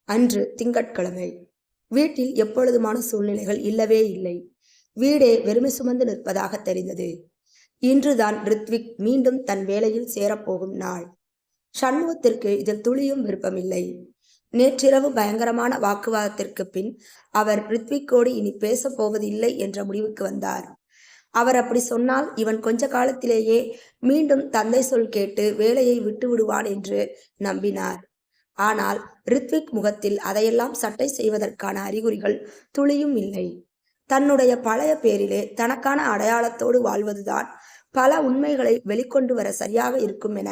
அன்று திங்கட்கிழமை. வீட்டில் எப்பொழுதுமான சூழ்நிலைகள் இல்லவே இல்லை. வீடே வெறுமை சுமந்து நிற்பதாக தெரிந்தது. இன்றுதான் ரித்விக் மீண்டும் தன் வேலையில் சேரப்போகும் நாள். சண்முகத்திற்கு இதில் துளியும் விருப்பமில்லை. நேற்றிரவு பயங்கரமான வாக்குவாதத்திற்கு பின் அவர் ரித்விக்கோடு இனி பேசப் போவதில்லை என்ற முடிவுக்கு வந்தார். அவர் அப்படி சொன்னால் இவன் கொஞ்ச காலத்திலேயே மீண்டும் தந்தை சொல் கேட்டு வேலையை விட்டு விடுவான் என்று நம்பினார். ஆனால் ரித்விக் முகத்தில் அதையெல்லாம் சட்டை செய்வதற்கான அறிகுறிகள் துளியும் இல்லை. தன்னுடைய பழைய பேரிலே தனக்கான அடையாளத்தோடு வாழ்வதுதான் பல உண்மைகளை வெளிக்கொண்டு வர சரியாக இருக்கும் என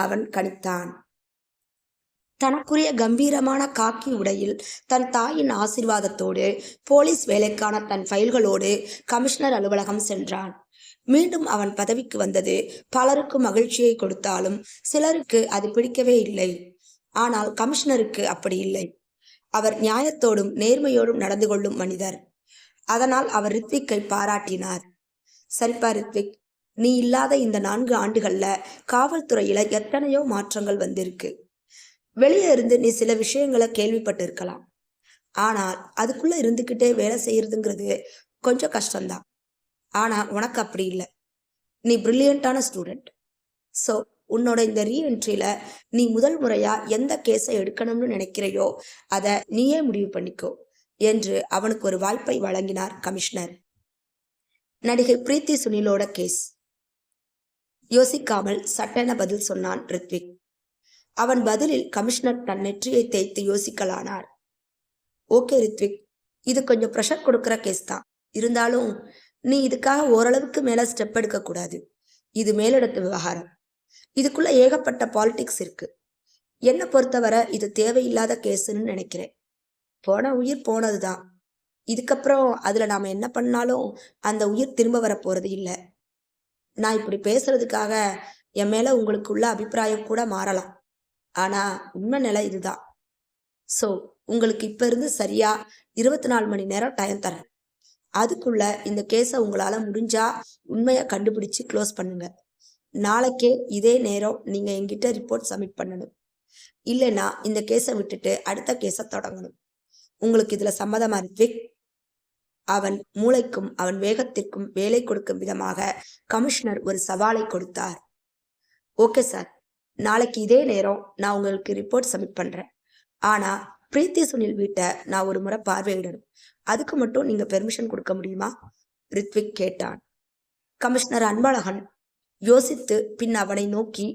அவன் கணித்தான். தனக்குரிய கம்பீரமான காக்கி உடையில் தன் தாயின் ஆசீர்வாதத்தோடு போலீஸ் வேலைக்கான தன் ஃபைல்களோடு கமிஷனர் அலுவலகம் சென்றான். மீண்டும் அவன் பதவிக்கு வந்தது பலருக்கு மகிழ்ச்சியை கொடுத்தாலும் சிலருக்கு அது பிடிக்கவே இல்லை. ஆனால் கமிஷனருக்கு அப்படி இல்லை. அவர் நியாயத்தோடும் நேர்மையோடும் நடந்து கொள்ளும் மனிதர். அதனால் அவர் ரித்விக்கை பாராட்டினார். சரிப்பா ரித்விக், நீ இல்லாத இந்த 4 ஆண்டுகள்ல காவல்துறையில எத்தனையோ மாற்றங்கள் வந்திருக்கு. வெளியே இருந்து நீ சில விஷயங்களை கேள்விப்பட்டு இருக்கலாம். ஆனால் அதுக்குள்ள இருந்துக்கிட்டே வேலை செய்யறதுங்கிறது கொஞ்சம் கஷ்டம்தான். ஆனா உனக்கு அப்படி இல்லை. நீ பிரில்லியண்டான ஸ்டூடெண்ட். ஸோ உன்னோட இந்த ரீஎன்ட்ரியில நீ முதல் முறையா எந்த கேஸை எடுக்கணும்னு நினைக்கிறையோ அதை நீயே முடிவு பண்ணிக்கோ என்று அவனுக்கு ஒரு வாய்ப்பை வழங்கினார் கமிஷனர். நடிகை பிரீத்தி சுனிலோட கேஸ். யோசிக்காமல் சட்டென பதில் சொன்னான் ரித்விக். அவன் பதிலில் கமிஷனர் தன் நெற்றியை தேய்த்து யோசிக்கலானார். ஓகே ரித்விக், இது கொஞ்சம் ப்ரெஷர் கொடுக்கிற கேஸ் தான். இருந்தாலும் நீ இதுக்காக ஓரளவுக்கு மேல ஸ்டெப் எடுக்க கூடாது. இது மேலிடத்து விவகாரம். இதுக்குள்ள ஏகப்பட்ட பாலிடிக்ஸ் இருக்கு. என்னை பொறுத்தவரை இது தேவையில்லாத கேஸுன்னு நினைக்கிறேன். போன உயிர் போனதுதான். இதுக்கப்புறம் அதுல நாம என்ன பண்ணாலும் அந்த உயிர் திரும்ப வர போறது இல்லை. நான் இப்படி பேசுறதுக்காக என் மேல உங்களுக்கு உள்ள அபிப்பிராயம் கூட மாறலாம். ஆனா உண்மை நிலை இதுதான். ஸோ உங்களுக்கு இப்ப இருந்து சரியா 24 மணி நேரம் டைம் தரேன். அதுக்குள்ள இந்த கேஸை உங்களால முடிஞ்சா உண்மையை கண்டுபிடிச்சு க்ளோஸ் பண்ணுங்க. நாளைக்கே இதே நேரம் நீங்க என்கிட்ட ரிப்போர்ட் சப்மிட் பண்ணணும். இல்லைன்னா இந்த கேஸை விட்டுட்டு அடுத்த கேஸை தொடங்கணும். உங்களுக்கு இதுல சம்மதமா ரித்விக்? அவன் மூளைக்கும் அவன் வேகத்திற்கும் வேலை கொடுக்கும் விதமாக கமிஷனர் ஒரு சவாலை கொடுத்தார். ஓகே சார், நாளைக்கு இதே நேரம் நான் உங்களுக்கு ரிப்போர்ட் சப்மிட் பண்றேன். ஆனா பிரீத்தி சுனில் வீட்டை நான் ஒரு முறை பார்வையிடணும். அதுக்கு மட்டும் நீங்க பெர்மிஷன் கொடுக்க முடியுமா? ரித்விக் கேட்டான். கமிஷனர் அன்பழகன் யோசித்து பின் அவனை நோக்கி,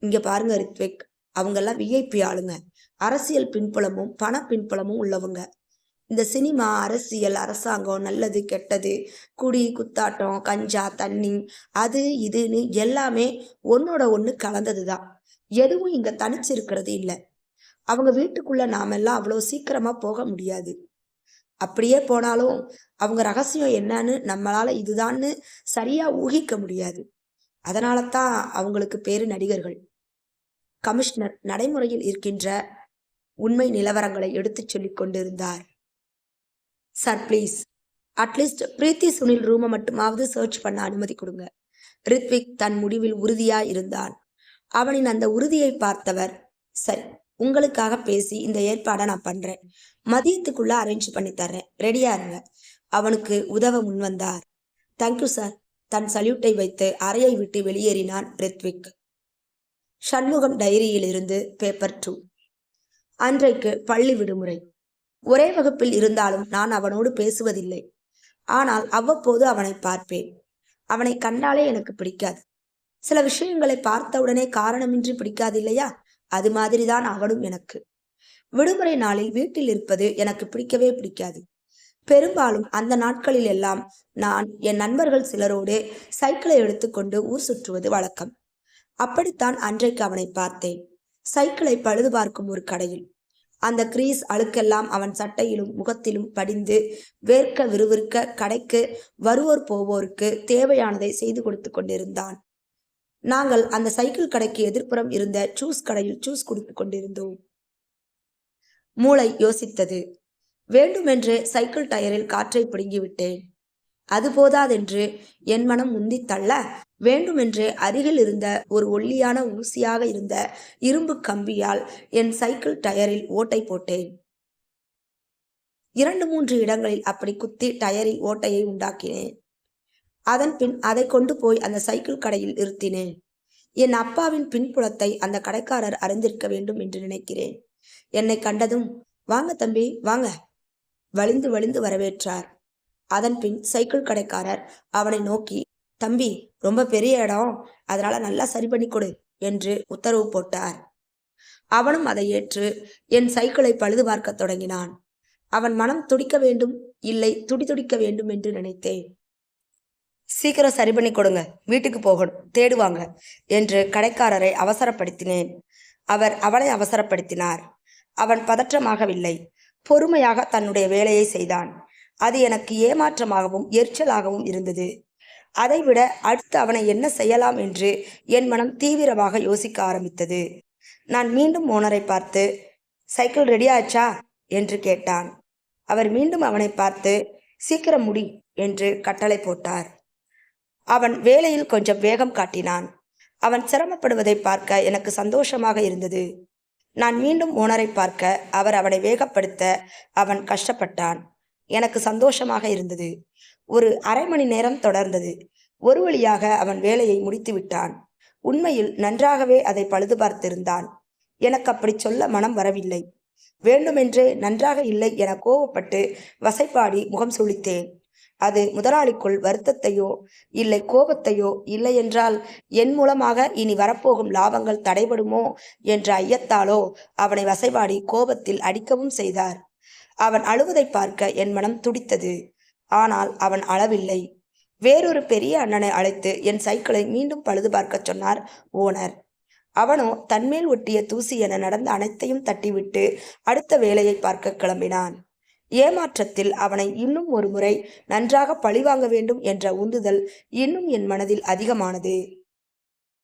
இங்க பாருங்க ரித்விக், அவங்கெல்லாம் விஐபி ஆளுங்க. அரசியல் பின்புலமும் பண பின்புலமும் உள்ளவங்க. இந்த சினிமா, அரசியல், அரசாங்கம், நல்லது கெட்டது, குடி குத்தாட்டம், கஞ்சா, தண்ணி, அது இதுன்னு எல்லாமே ஒன்னோட ஒண்ணு கலந்ததுதான். எதுவும் இங்க தனிச்சிருக்கிறது இல்லை. அவங்க வீட்டுக்குள்ள நாமெல்லாம் அவ்வளோ சீக்கிரமா போக முடியாது. அப்படியே போனாலும் அவங்க ரகசியம் என்னன்னு நம்மளால இதுதான்னு சரியா ஊகிக்க முடியாது. அதனால தான் அவங்களுக்கு பேரு நடிகர்கள். கமிஷனர் நடைமுறையில் இருக்கின்ற உண்மை நிலவரங்களை எடுத்துச் சொல்லிக் கொண்டிருந்தார். சார் ப்ளீஸ், அட்லீஸ்ட் பிரீத்தி சுனில் ரூமை மட்டுமாவது சர்ச் பண்ண அனுமதி கொடுங்க. ரித்விக் தன் முடிவில் உறுதியா இருந்தான். அவனின் அந்த உறுதியை பார்த்தவர், சரி உங்களுக்காக பேசி இந்த ஏற்பாடை நான் பண்றேன். மதியத்துக்குள்ள அரேஞ்ச் பண்ணி தர்றேன், ரெடியா இருங்க. அவனுக்கு உதவ முன்வந்தார். Thank you sir. தன் சல்யூட்டை வைத்து அறையை விட்டு வெளியேறினான் ரித்விக். சண்முகம் டைரியில் இருந்து பேப்பர் 2. அன்றைக்கு பள்ளி விடுமுறை. ஒரே வகுப்பில் இருந்தாலும் நான் அவனோடு பேசுவதில்லை. ஆனால் அவ்வப்போது அவனை பார்ப்பேன். அவனை கண்டாலே எனக்கு பிடிக்காது. சில விஷயங்களை பார்த்தவுடனே காரணமின்றி பிடிக்காது இல்லையா? அது மாதிரிதான் அவனும் எனக்கு. விடுமுறை நாளில் வீட்டில் இருப்பது எனக்கு பிடிக்கவே பிடிக்காது. பெரும்பாலும் அந்த நாட்களில் எல்லாம் நான் என் நண்பர்கள் சிலரோடு சைக்கிளை எடுத்துக்கொண்டு ஊர் சுற்றுவது வழக்கம். அப்படித்தான் அன்றைக்கு அவனை பார்த்தேன். சைக்கிளை பழுது பார்க்கும் ஒரு கடையில். அந்த கிரீஸ் அழுக்கெல்லாம் அவன் சட்டையிலும் முகத்திலும் படிந்து வேர்க்க விறுவிறுக்க கடைக்கு வருவோர் போவோருக்கு தேவையானதை செய்து கொடுத்து கொண்டிருந்தான். நாங்கள் அந்த சைக்கிள் கடைக்கு எதிர்ப்புறம் இருந்த ஜூஸ் கடையில் ஜூஸ் குடித்து கொண்டிருந்தோம். மூளை யோசித்தது. வேண்டுமென்றே சைக்கிள் டயரில் காற்றை பிடுங்கிவிட்டேன். அது போதாதென்று என் மனம் முந்தி தள்ள வேண்டுமென்றே அருகில் இருந்த ஒரு ஒல்லியான ஊசியாக இருந்த இரும்பு கம்பியால் என் சைக்கிள் டயரில் ஓட்டை போட்டேன். 2-3 இடங்களில் அப்படி குத்தி டயரில் ஓட்டையை உண்டாக்கினேன். அதன் பின் அதை கொண்டு போய் அந்த சைக்கிள் கடையில் நிறுத்தினேன். என் அப்பாவின் பின்புலத்தை அந்த கடைக்காரர் அறிந்திருக்க வேண்டும் என்று நினைக்கிறேன். என்னை கண்டதும், "வாங்க தம்பி, வாங்க" வழிந்து வழிந்து வரவேற்றார். அதன் பின் சைக்கிள் கடைக்காரர் அவனை நோக்கி, "தம்பி, ரொம்ப பெரிய இடம், அதனால நல்லா சரி பண்ணி கொடு" என்று உத்தரவு போட்டார். அவனும் அதை ஏற்று என் சைக்கிளை பழுது பார்க்க தொடங்கினான். அவன் மனம் துடிக்க வேண்டும், இல்லை துடிதுடிக்க வேண்டும் என்று நினைத்தேன். "சீக்கிரம் சரி பண்ணி கொடுங்க, வீட்டுக்கு போகணும், தேடுவாங்க" என்று கடைக்காரரை அவசரப்படுத்தினேன். அவர் அவனை அவசரப்படுத்தினார். அவன் பதற்றமாகவில்லை, பொறுமையாக தன்னுடைய வேலையை செய்தான். அது எனக்கு ஏமாற்றமாகவும் எரிச்சலாகவும் இருந்தது. அதைவிட அடுத்து அவனை என்ன செய்யலாம் என்று என் மனம் தீவிரமாக யோசிக்க ஆரம்பித்தது. நான் மீண்டும் ஓனரை பார்த்து, "சைக்கிள் ரெடியாச்சா?" என்று கேட்டான். அவர் மீண்டும் அவனை பார்த்து, "சீக்கிரம் முடி" என்று கட்டளை போட்டார். அவன் வேலையில் கொஞ்சம் வேகம் காட்டினான். அவன் சிரமப்படுவதை பார்க்க எனக்கு சந்தோஷமாக இருந்தது. நான் மீண்டும் ஓனரை பார்க்க அவர் அவனை வேகப்படுத்த அவன் கஷ்டப்பட்டான். எனக்கு சந்தோஷமாக இருந்தது. ஒரு அரை மணி நேரம் தொடர்ந்தது. ஒரு வழியாக அவன் வேலையை முடித்து விட்டான். உண்மையில் நன்றாகவே அதை பழுது பார்த்திருந்தான். எனக்கு அப்படி சொல்ல மனம் வரவில்லை. வேண்டுமென்றே நன்றாக இல்லை என கோபப்பட்டு வசைப்பாடி முகம் சுளித்தேன். அது முதலாளிக்குள் வருத்தத்தையோ இல்லை கோபத்தையோ, இல்லையென்றால் என் மூலமாக இனி வரப்போகும் லாபங்கள் தடைபடுமோ என்ற ஐயத்தாலோ அவனை வசைபாடி கோபத்தில் அடிக்கவும் செய்தார். அவன் அழுவதை பார்க்க என் மனம் துடித்தது. ஆனால் அவன் அளவில்லை. வேறொரு பெரிய அண்ணனை அழைத்து என் சைக்கிளை மீண்டும் பழுது பார்க்க சொன்னார் ஓனர். அவனோ தன்மேல் ஒட்டிய தூசி என நடந்த அனைத்தையும் தட்டிவிட்டு அடுத்த வேலையை பார்க்க கிளம்பினான். ஏமாற்றத்தில் அவனை இன்னும் ஒரு முறை நன்றாக பழிவாங்க வேண்டும் என்ற உந்துதல் இன்னும் என் மனதில் அதிகமானது.